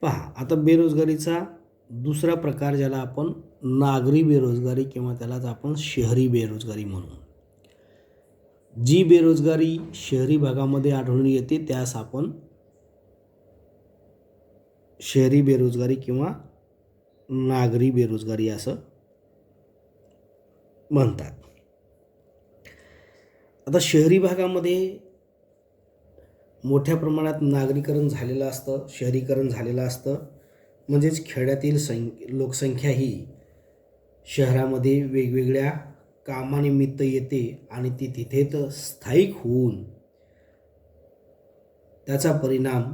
पहा, आता बेरोजगारीचा दुसरा प्रकार ज्याला आपण नागरी बेरोजगारी किंवा त्यालाच आपण शहरी बेरोजगारी म्हणू. जी बेरोजगारी शहरी भागामध्ये आढळून येते त्यास आपण शहरी बेरोजगारी किंवा नागरी बेरोजगारी असं म्हणतात. आता शहरी भागामध्ये मोठ्या प्रमाणात नागरीकरण झालेलं असतं, शहरीकरण झालेलं असतं. म्हणजेच खेड्यातील लोकसंख्या ही शहरामध्ये वेगवेगळ्या कामानिमित्त येते आणि ती तिथेच स्थायिक होऊन त्याचा परिणाम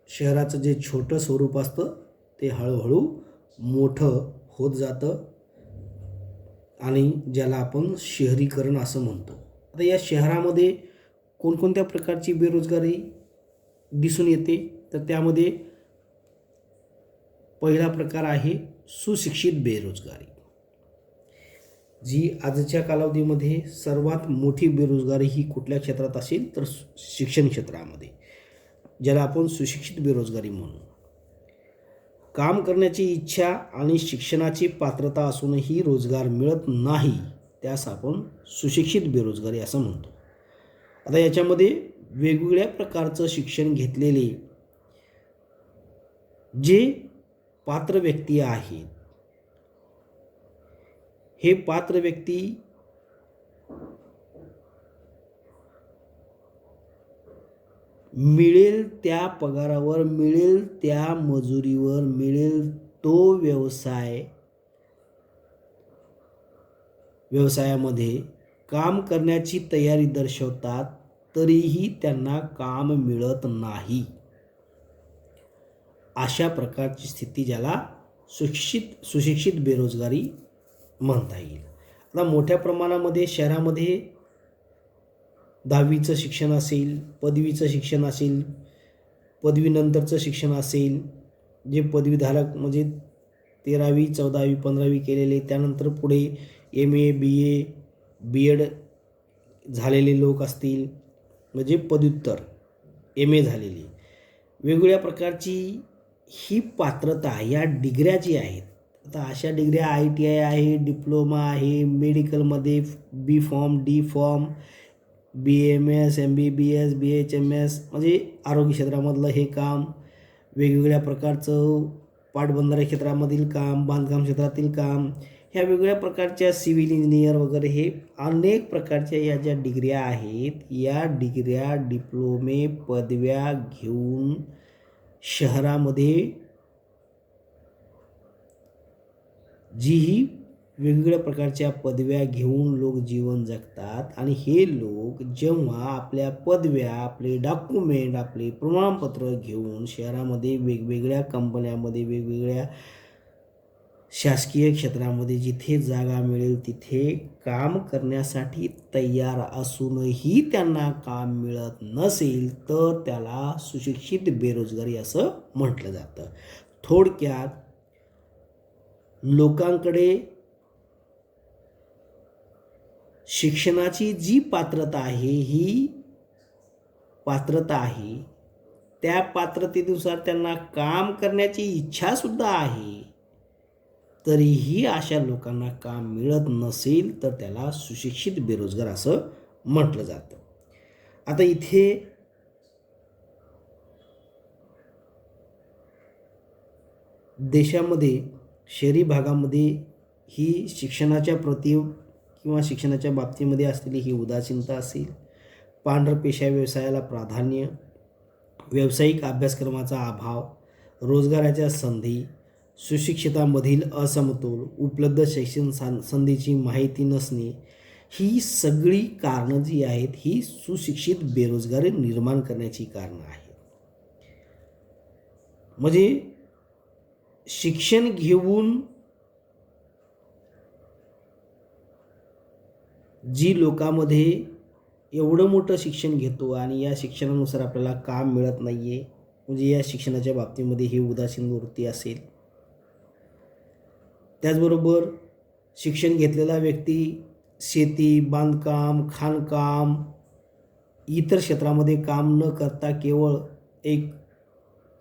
शहराचं जे छोटं स्वरूप असतं ते हळूहळू मोठं होत जातं आणि ज्याला आपण शहरीकरण असं म्हणतो. आता या शहरामध्ये कोणकोणत्या प्रकारची बेरोजगारी दिसून येते, तर त्यामध्ये पहिला प्रकार आहे सुशिक्षित बेरोजगारी. जी आजच्या कालावधीमध्ये सर्वात मोठी बेरोजगारी ही कुठल्या क्षेत्रात असेल तर शिक्षण क्षेत्रामध्ये, ज्याला आपण सुशिक्षित बेरोजगारी म्हणू. काम करण्याची इच्छा आणि शिक्षणाची पात्रता असूनही रोजगार मिळत नाही त्यास आपण सुशिक्षित बेरोजगारी असं म्हणतो. आता याच्यामध्ये वेगवेगळ्या प्रकारचं शिक्षण घेतलेले जे पात्र व्यक्ती आहेत, हे पात्र व्यक्ती मिळेल त्या पगारावर, मिळेल त्या मजुरीवर, मिळेल तो व्यवसायामध्ये काम करण्याची तयारी दर्शवतात, तरीही त्यांना काम मिळत नाही. अशा प्रकारची स्थिती ज्याला सुशिक्षित बेरोजगारी म्हणता येईल. आता मोठ्या प्रमाणामध्ये शहरामध्ये 10वीचं शिक्षण असेल, पदवीचं शिक्षण असेल, पदवीनंतरचं शिक्षण असेल, जे पदवीधारक म्हणजे 13वी 14वी 15वी केलेले, त्यानंतर पुढे MA BA BEd झालेले लोक असतील, म्हणजे पदव्युत्तर MA झालेली, वेगवेगळ्या प्रकारची ही पात्रता या डिग्र्या जी आहेत. आता अशा डिग्र्या ITI आहे, डिप्लोमा आहे, मेडिकलमध्ये B.Pharm D.Pharm BAMS MBBS BHMS म्हणजे आरोग्य क्षेत्रामधलं हे काम, वेगवेगळ्या प्रकारचं पाटबंधारे क्षेत्रामधील काम, बांधकाम क्षेत्रातील काम, ह्या वेगवेगळ्या प्रकारच्या सिव्हिल इंजिनियर वगैरे हे अनेक प्रकारच्या या ज्या डिग्र्या आहेत, या डिग्र्या डिप्लोमे पदव्या घेऊन शहरामध्ये जीही वेगवेगळ्या प्रकारच्या पदव्या घेऊन लोक जीवन जगतात आणि हे लोक जेव्हा आपल्या पदव्या, आपले डॉक्युमेंट, आपले प्रमाणपत्र घेऊन शहरामध्ये वेगवेगळ्या कंपन्यामध्ये, वेगवेगळ्या शासकीय क्षेत्रामध्ये जिथे जागा मिळेल तिथे काम करण्यासाठी तयार असूनही त्यांना काम मिळत नसेल तर त्याला सुशिक्षित बेरोजगारी असं म्हटलं जातं. थोडक्यात लोकांकडे शिक्षणाची जी पात्रता आहे, त्या पात्रतेनुसार त्यांना काम करण्याची इच्छासुद्धा आहे, तरीही अशा लोकांना काम मिळत नसेल तर त्याला सुशिक्षित बेरोजगार असं म्हटलं जातं. आता इथे देशामध्ये शहरी भागामध्ये ही शिक्षणाच्या प्रति किंवा शिक्षणाच्या बाबतीमध्ये असलेली ही उदासीनता असेल, पांढरपेशा व्यवसायाला प्राधान्य, व्यावसायिक अभ्यासक्रमाचा अभाव, रोजगाराच्या संधी, सुशिक्षितांमधील असमतोल, उपलब्ध शैक्षणिक संधीची माहिती नसणे, ही सगळी कारणं जी आहेत ही सुशिक्षित बेरोजगारी निर्माण करण्याची कारणं आहेत. म्हणजे शिक्षण घेऊन जी लोकांमध्ये एवढं मोठं शिक्षण घेतो आणि या शिक्षणानुसार आपल्याला काम मिळत नाही आहे, म्हणजे या शिक्षणाच्या बाबतीमध्ये ही उदासीन वृत्ती असेल. त्याचबरोबर शिक्षण घेतलेला व्यक्ती शेती, बांधकाम, खाणकाम, इतर क्षेत्रामध्ये काम न करता केवळ एक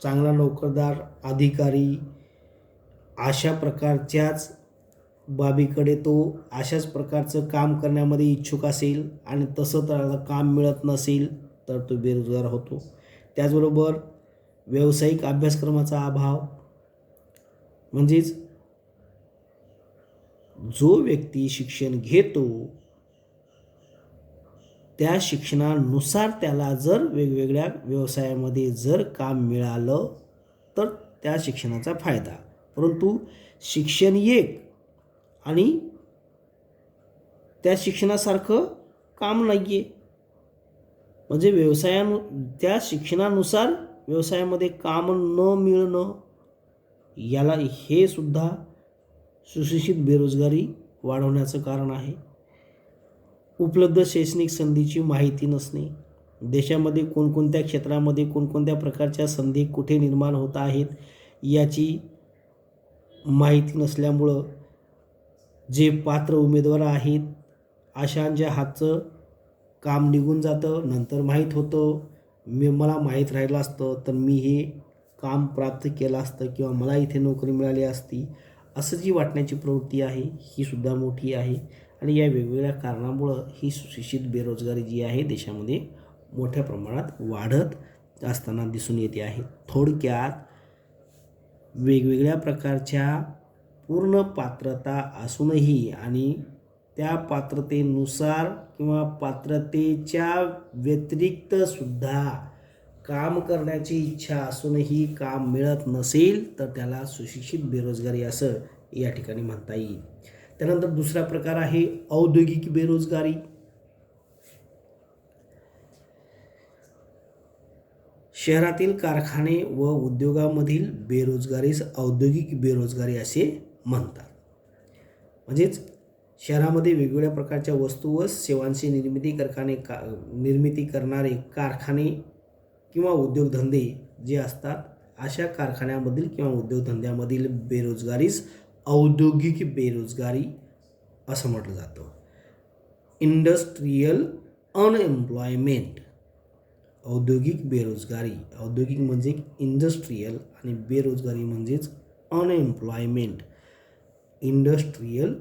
चांगला नोकरदार अधिकारी अशा प्रकारच्याच बाबीकडे तो अशाच प्रकारचं काम करण्यामध्ये इच्छुक असेल आणि तसं त्याला काम मिळत नसेल तर तो बेरोजगार होतो. त्याचबरोबर व्यावसायिक अभ्यासक्रमाचा अभाव, म्हणजेच जो व्यक्ती शिक्षण घेतो त्या शिक्षणानुसार त्याला जर वेगवेगळ्या व्यवसायामध्ये जर काम मिळालं तर त्या शिक्षणाचा फायदा. परंतु शिक्षण एक आणि त्या शिक्षणासारखं काम नाही आहे, म्हणजे त्या शिक्षणानुसार व्यवसायामध्ये काम न मिळणं, याला हे सुद्धा सुशिक्षित बेरोजगारी वाढवण्याचं कारण आहे. उपलब्ध शैक्षणिक संधीची माहिती नसणे, देशामध्ये कोणकोणत्या क्षेत्रामध्ये कोणकोणत्या प्रकारच्या संधी कुठे निर्माण होत आहेत याची माहिती नसल्यामुळं जे पात्र उमेदवार आहेत अशांच्या हातचं काम निघून जातं. नंतर माहीत होतं मला माहीत राहिलं असतं तर मी हे काम प्राप्त केलं असतं किंवा मला इथे नोकरी मिळाली असती, असं जी वाटण्याची प्रवृत्ती आहे ही सुद्धा मोठी आहे. आणि या वेगवेगळ्या कारणामुळं ही सुशिक्षित बेरोजगारी जी आहे देशामध्ये मोठ्या प्रमाणात वाढत असताना दिसून येते आहे. थोडक्यात वेगवेगळ्या प्रकारच्या पूर्ण पात्रता असूनही आणि त्या पात्रतेनुसार किंवा पात्रतेच्या व्यतिरिक्त सुद्धा काम करण्याची इच्छा असूनही काम मिळत नसेल तर त्याला सुशिक्षित बेरोजगारी असं या ठिकाणी म्हणता येईल. त्यानंतर दुसरा प्रकार आहे औद्योगिक बेरोजगारी. शहरातील कारखाने व उद्योगामधील बेरोजगारीस औद्योगिक बेरोजगारी असे म्हणतात. म्हणजेच शहरामध्ये वेगवेगळ्या प्रकारच्या वस्तू व सेवांची निर्मिती करणारे कारखाने किंवा उद्योगधंदे जे असतात अशा कारखान्यामधील किंवा उद्योगधंद्यामधील बेरोजगारीस औद्योगिक बेरोजगारी असं म्हटलं जातं. Industrial unemployment. औद्योगिक बेरोजगारी, औद्योगिक म्हणजे इंडस्ट्रियल आणि बेरोजगारी म्हणजेच अनएम्प्लॉयमेंट, इंडस्ट्रियल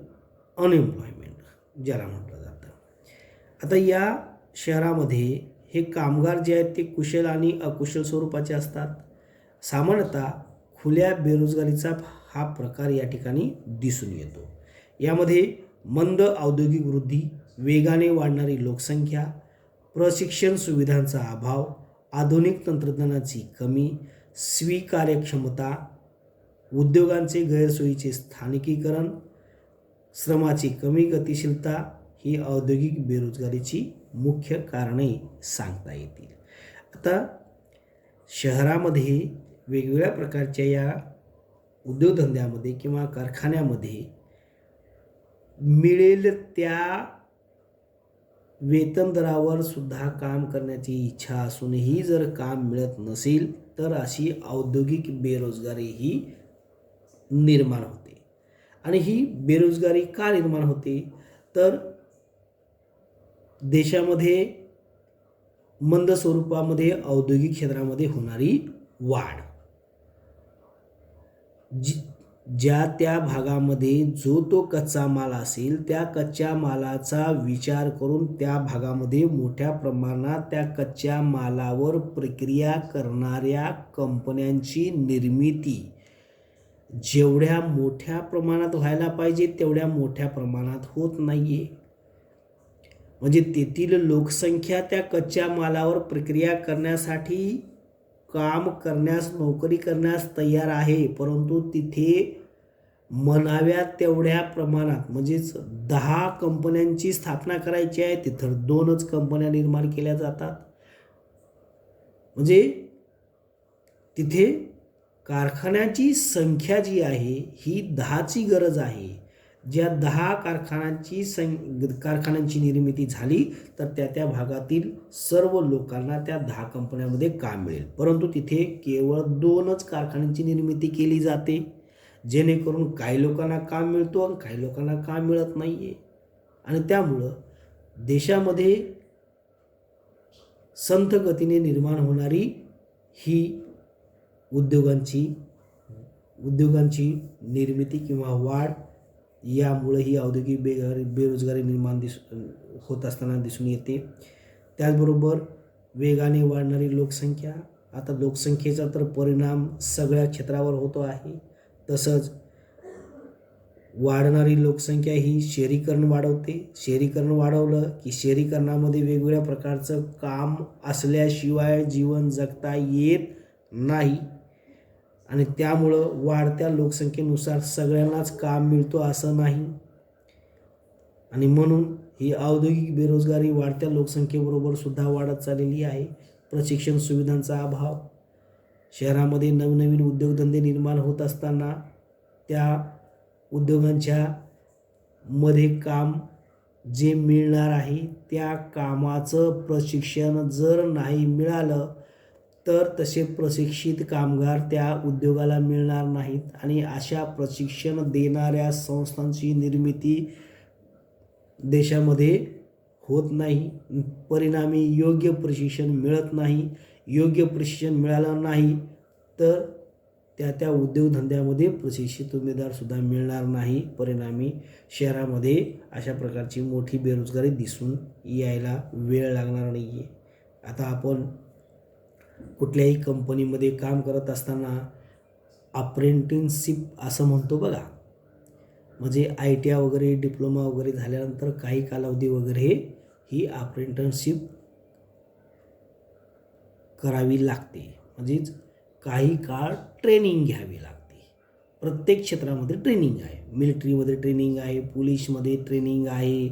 अनएम्प्लॉयमेंट ज्याला म्हटलं जातं. आता या शहरामध्ये हे कामगार जे आहेत ते कुशल आणि अकुशल स्वरूपाचे असतात. सामान्यतः खुल्या बेरोजगारीचा हा प्रकार या ठिकाणी दिसून येतो. यामध्ये मंद औद्योगिक वृद्धी, वेगाने वाढणारी लोकसंख्या, प्रशिक्षण सुविधांचा अभाव, आधुनिक तंत्रज्ञानाची कमी, स्वीकार्यक्षमता, उद्योगांचे गैरसोयीचे स्थानिकीकरण, श्रमाची कमी गतिशीलता ही औद्योगिक बेरोजगारीची मुख्य कारणे सांगता येतील. आता शहरामध्ये वेगवेगळ्या प्रकारच्या या उद्योगधंद्यामध्ये किंवा कारखान्यामध्ये मिळेल त्या वेतन दरावर सुद्धा काम करण्याची इच्छा असूनही जर काम मिळत नसेल तर अशी औद्योगिक बेरोजगारी ही निर्माण होते. आणि ही बेरोजगारी का निर्माण होते तर देशामध्ये मंद स्वरूपामध्ये औद्योगिक क्षेत्रामध्ये होणारी वाढ, ज्या त्या भागामध्ये जो तो कच्चा माल असेल त्या कच्च्या मालाचा विचार करून त्या भागामध्ये मोठ्या प्रमाणात त्या कच्च्या मालावर प्रक्रिया करणाऱ्या कंपन्यांची निर्मिती जेवढ्या मोठ्या प्रमाणात व्हायला पाहिजे तेवढ्या मोठ्या प्रमाणात होत नाहीये. म्हणजे तेथील लोकसंख्या त्या कच्च्या मालावर प्रक्रिया करण्यासाठी काम करण्यास, नोकरी करण्यास तयार आहे, परंतु तिथे म्हणाव्या तेवढ्या प्रमाणात म्हणजेच 10 कंपन्यांची स्थापना करायची आहे तिथं 2च कंपन्या निर्माण केल्या जातात. म्हणजे तिथे कारखान्याची संख्या जी आहे ही 10ची गरज आहे. ज्या 10 कारखान्यांची निर्मिती झाली तर त्या भागातील सर्व लोकांना त्या 10 कंपन्यांमध्ये काम मिळेल, परंतु तिथे केवळ 2च कारखान्यांची निर्मिती केली जाते, जेणेकरून काही लोकांना काम मिळतो आणि काही लोकांना काम मिळत नाही आहे. आणि त्यामुळं देशामध्ये संथ गतीने निर्माण होणारी ही उद्योगांची निर्मिती किंवा वाढ यामुळे ही औद्योगिक बेरोजगारी निर्माण होत असताना दिसून येते. त्याचबरोबर वेगाने वाढणारी लोकसंख्या, आता लोकसंख्येचा तर परिणाम सगळ्या क्षेत्रावर होतो आहे. तसंच वाढणारी लोकसंख्या ही शहरीकरण वाढवते. शहरीकरण वाढवलं की शहरीकरणामध्ये वेगवेगळ्या प्रकारचं काम असल्याशिवाय जीवन जगता येत नाही आणि त्यामुळं वाढत्या लोकसंख्येनुसार सगळ्यांनाच काम मिळतो असं नाही आणि म्हणून ही औद्योगिक बेरोजगारी वाढत्या लोकसंख्येबरोबर सुद्धा वाढत चाललेली आहे. प्रशिक्षण सुविधांचा अभाव, शहरामध्ये नवनवीन उद्योगधंदे निर्माण होत असताना त्या उद्योगांच्या मध्ये काम जे मिळणार आहे त्या कामाचं प्रशिक्षण जर नाही मिळालं तर तसे प्रशिक्षित कामगार त्या उद्योगाला मिळणार नाहीत आणि अशा प्रशिक्षण देणाऱ्या संस्थांची निर्मिती देशामध्ये होत नाही. परिणामी योग्य प्रशिक्षण मिळत नाही. योग्य प्रशिक्षण मिळालं नाही तर त्या उद्योगधंद्यामध्ये प्रशिक्षित उमेदवारसुद्धा मिळणार नाही. परिणामी शहरामध्ये अशा प्रकारची मोठी बेरोजगारी दिसून यायला वेळ लागणार नाही आहे. आता आपण कुठल्याही कंपनीमध्ये काम करत असताना अप्रेंटिसशिप असं म्हणतो बघा, म्हणजे ITI वगैरे डिप्लोमा वगैरे झाल्यानंतर काही कालावधी वगैरे ही अप्रेंटिसशिप करावी लागते, म्हणजेच काही काळ ट्रेनिंग घ्यावी लागते. प्रत्येक क्षेत्रामध्ये ट्रेनिंग आहे. मिलिटरीमध्ये ट्रेनिंग आहे, पोलीसमध्ये ट्रेनिंग आहे,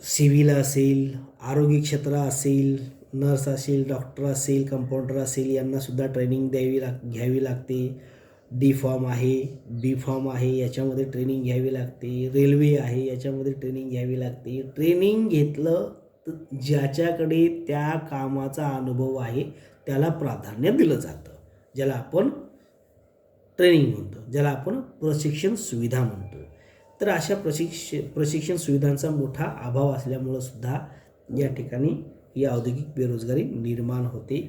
सिव्हिल असेल, आरोग्य क्षेत्र असेल, नर्स असेल, डॉक्टर असेल, कंपाऊंडर असेल, यांनासुद्धा ट्रेनिंग घ्यावी लागते. D फॉर्म आहे, B फॉर्म आहे, याच्यामध्ये ट्रेनिंग घ्यावी लागते. रेल्वे आहे, याच्यामध्ये ट्रेनिंग घ्यावी लागते. ट्रेनिंग घेतलं तर ज्याच्याकडे त्या कामाचा अनुभव आहे त्याला प्राधान्य दिलं जातं, ज्याला आपण ट्रेनिंग म्हणतो, ज्याला आपण प्रशिक्षण सुविधा म्हणतो. तर अशा प्रशिक्षण सुविधांचा मोठा अभाव असल्यामुळं सुद्धा या ठिकाणी ही औद्योगिक बेरोजगारी निर्माण होते.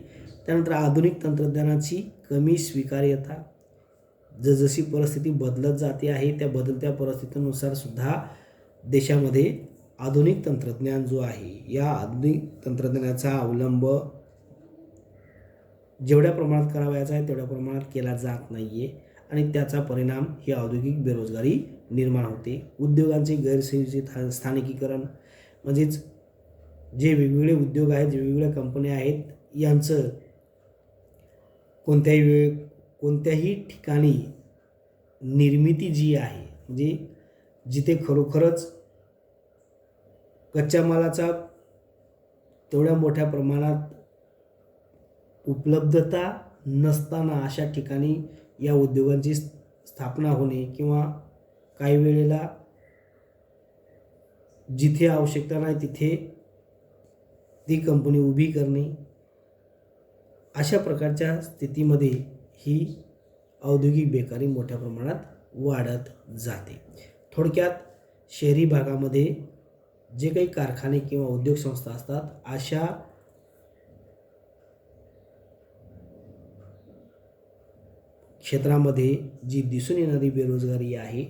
त्यानंतर आधुनिक तंत्रज्ञानाची कमी स्वीकार्यता, जसजशी परिस्थिती बदलत जाते आहे त्या बदलत्या परिस्थितीनुसार सुद्धा देशामध्ये आधुनिक तंत्रज्ञान जो आहे या आधुनिक तंत्रज्ञानाचा अवलंब जेवढ्या प्रमाणात करावयाचा आहे तेवढ्या प्रमाणात केला जात नाही आहे आणि त्याचा परिणाम ही औद्योगिक बेरोजगारी निर्माण होते. उद्योगांचे गैरसोयीचे स्थानिकीकरण, म्हणजेच जे वेगवेगळे उद्योग आहेत, वेगवेगळ्या कंपन्या आहेत, यांचं कोणत्याही ठिकाणी निर्मिती जी आहे, म्हणजे जिथे खरोखरच कच्च्या मालाचा तेवढ्या मोठ्या प्रमाणात उपलब्धता नसताना अशा ठिकाणी या उद्योगांची स्थापना होणे किंवा काही वेळेला जिथे आवश्यकता नाही तिथे ती कंपनी उभी करणे, अशा प्रकारच्या स्थितीमध्ये ही औद्योगिक बेकारी मोठ्या प्रमाणात वाढत जाते. थोडक्यात शहरी भागामध्ये जे काही कारखाने किंवा उद्योग संस्था असतात अशा क्षेत्रामध्ये जी दिसून येणारी बेरोजगारी आहे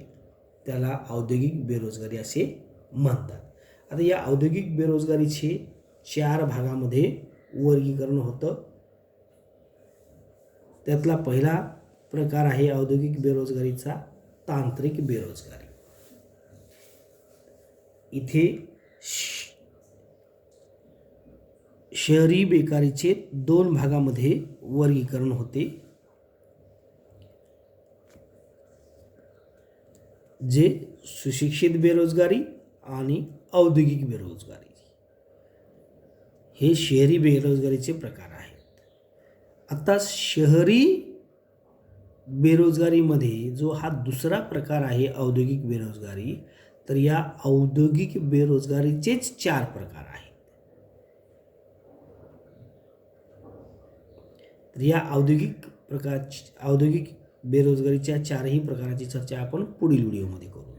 त्याला औद्योगिक बेरोजगारी असे म्हणतात. आता या औद्योगिक बेरोजगारीचे 4 भागामध्ये वर्गीकरण होतं. त्यातला पहिला प्रकार आहे औद्योगिक बेरोजगारीचा तांत्रिक बेरोजगारी. इथे शहरी बेकारीचे 2 भागामध्ये वर्गीकरण होते, जे सुशिक्षित बेरोजगारी आणि औद्योगिक बेरोजगारी हे शहरी बेरोजगारीचे प्रकार आहेत. आता शहरी बेरोजगारीमध्ये जो हा दुसरा प्रकार आहे औद्योगिक बेरोजगारी, तर या औद्योगिक बेरोजगारीचेच 4 प्रकार आहेत. तर या औद्योगिक बेरोजगारीच्या 4ही प्रकाराची चर्चा आपण पुढील व्हिडिओमध्ये करू.